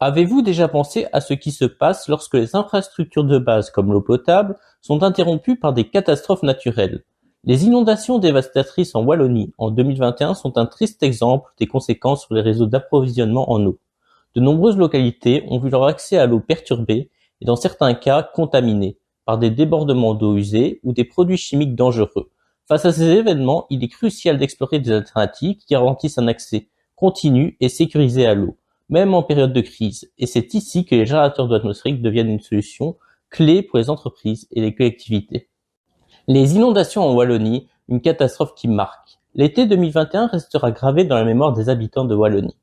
Avez-vous déjà pensé à ce qui se passe lorsque les infrastructures de base comme l'eau potable sont interrompues par des catastrophes naturelles? Les inondations dévastatrices en Wallonie en 2021 sont un triste exemple des conséquences sur les réseaux d'approvisionnement en eau. De nombreuses localités ont vu leur accès à l'eau perturbé et dans certains cas contaminé par des débordements d'eau usée ou des produits chimiques dangereux. Face à ces événements, il est crucial d'explorer des alternatives qui garantissent un accès continu et sécurisé à l'eau, même en période de crise, et c'est ici que les générateurs d'eau atmosphérique deviennent une solution clé pour les entreprises et les collectivités. Les inondations en Wallonie, une catastrophe qui marque. L'été 2021 restera gravé dans la mémoire des habitants de Wallonie.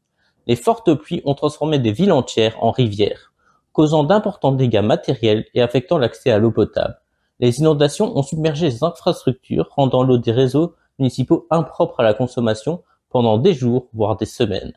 Les fortes pluies ont transformé des villes entières en rivières, causant d'importants dégâts matériels et affectant l'accès à l'eau potable. Les inondations ont submergé les infrastructures, rendant l'eau des réseaux municipaux impropres à la consommation pendant des jours, voire des semaines.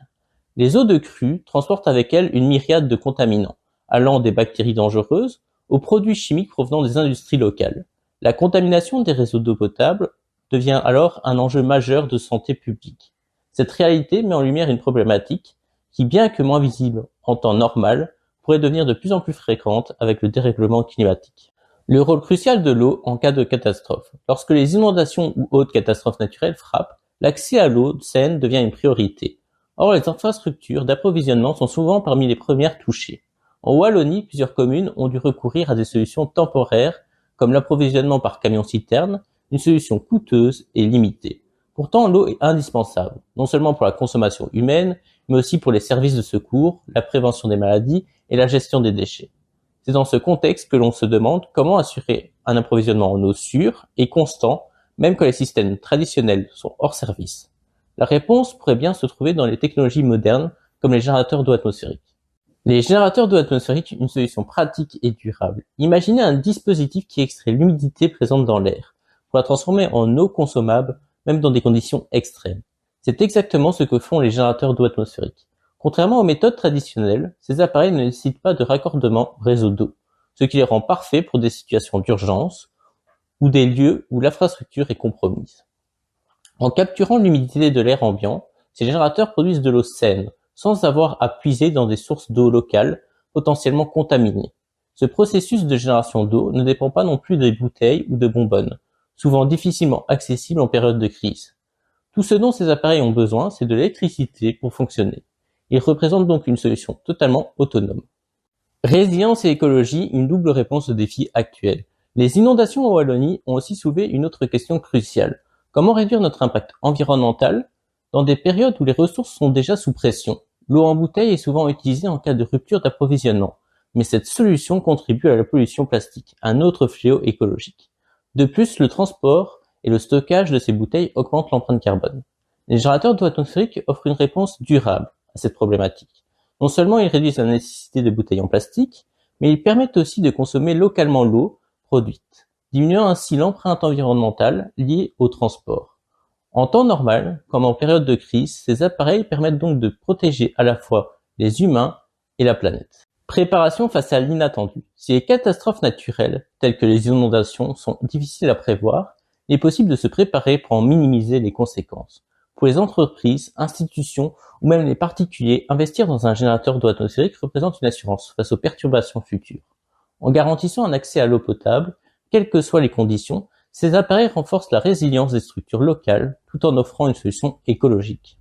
Les eaux de crue transportent avec elles une myriade de contaminants, allant des bactéries dangereuses aux produits chimiques provenant des industries locales. La contamination des réseaux d'eau potable devient alors un enjeu majeur de santé publique. Cette réalité met en lumière une problématique qui, bien que moins visible en temps normal, pourrait devenir de plus en plus fréquente avec le dérèglement climatique. Le rôle crucial de l'eau en cas de catastrophe. Lorsque les inondations ou autres catastrophes naturelles frappent, l'accès à l'eau saine devient une priorité. Or, les infrastructures d'approvisionnement sont souvent parmi les premières touchées. En Wallonie, plusieurs communes ont dû recourir à des solutions temporaires comme l'approvisionnement par camion-citerne, une solution coûteuse et limitée. Pourtant, l'eau est indispensable, non seulement pour la consommation humaine, mais aussi pour les services de secours, la prévention des maladies et la gestion des déchets. C'est dans ce contexte que l'on se demande comment assurer un approvisionnement en eau sûr et constant, même quand les systèmes traditionnels sont hors service. La réponse pourrait bien se trouver dans les technologies modernes, comme les générateurs d'eau atmosphérique. Les générateurs d'eau atmosphérique, une solution pratique et durable. Imaginez un dispositif qui extrait l'humidité présente dans l'air, pour la transformer en eau consommable, même dans des conditions extrêmes. C'est exactement ce que font les générateurs d'eau atmosphérique. Contrairement aux méthodes traditionnelles, ces appareils ne nécessitent pas de raccordement au réseau d'eau, ce qui les rend parfaits pour des situations d'urgence ou des lieux où l'infrastructure est compromise. En capturant l'humidité de l'air ambiant, ces générateurs produisent de l'eau saine, sans avoir à puiser dans des sources d'eau locales potentiellement contaminées. Ce processus de génération d'eau ne dépend pas non plus des bouteilles ou de bonbonnes, souvent difficilement accessibles en période de crise. Tout ce dont ces appareils ont besoin, c'est de l'électricité pour fonctionner. Ils représentent donc une solution totalement autonome. Résilience et écologie, une double réponse aux défis actuels. Les inondations en Wallonie ont aussi soulevé une autre question cruciale. Comment réduire notre impact environnemental dans des périodes où les ressources sont déjà sous pression? L'eau en bouteille est souvent utilisée en cas de rupture d'approvisionnement, mais cette solution contribue à la pollution plastique, un autre fléau écologique. De plus, le transport et le stockage de ces bouteilles augmentent l'empreinte carbone. Les générateurs d'eau atmosphérique offrent une réponse durable à cette problématique. Non seulement ils réduisent la nécessité de bouteilles en plastique, mais ils permettent aussi de consommer localement l'eau produite, diminuant ainsi l'empreinte environnementale liée au transport. En temps normal, comme en période de crise, ces appareils permettent donc de protéger à la fois les humains et la planète. Préparation face à l'inattendu. Si les catastrophes naturelles, telles que les inondations, sont difficiles à prévoir, il est possible de se préparer pour en minimiser les conséquences. Pour les entreprises, institutions ou même les particuliers, investir dans un générateur d'eau atmosphérique représente une assurance face aux perturbations futures. En garantissant un accès à l'eau potable, quelles que soient les conditions, ces appareils renforcent la résilience des structures locales tout en offrant une solution écologique.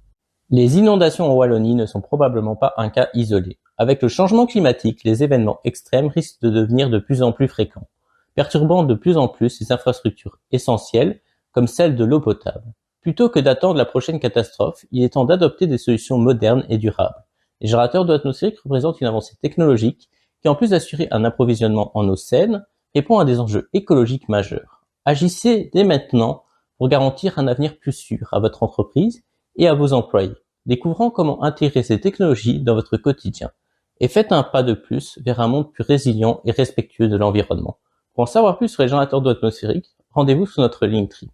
Les inondations en Wallonie ne sont probablement pas un cas isolé. Avec le changement climatique, les événements extrêmes risquent de devenir de plus en plus fréquents, perturbant de plus en plus les infrastructures essentielles comme celle de l'eau potable. Plutôt que d'attendre la prochaine catastrophe, il est temps d'adopter des solutions modernes et durables. Les générateurs d'eau atmosphérique représentent une avancée technologique qui, en plus d'assurer un approvisionnement en eau saine, répond à des enjeux écologiques majeurs. Agissez dès maintenant pour garantir un avenir plus sûr à votre entreprise et à vos employés, découvrant comment intégrer ces technologies dans votre quotidien. Et faites un pas de plus vers un monde plus résilient et respectueux de l'environnement. Pour en savoir plus sur les générateurs d'eau atmosphérique, rendez-vous sur notre Linktree.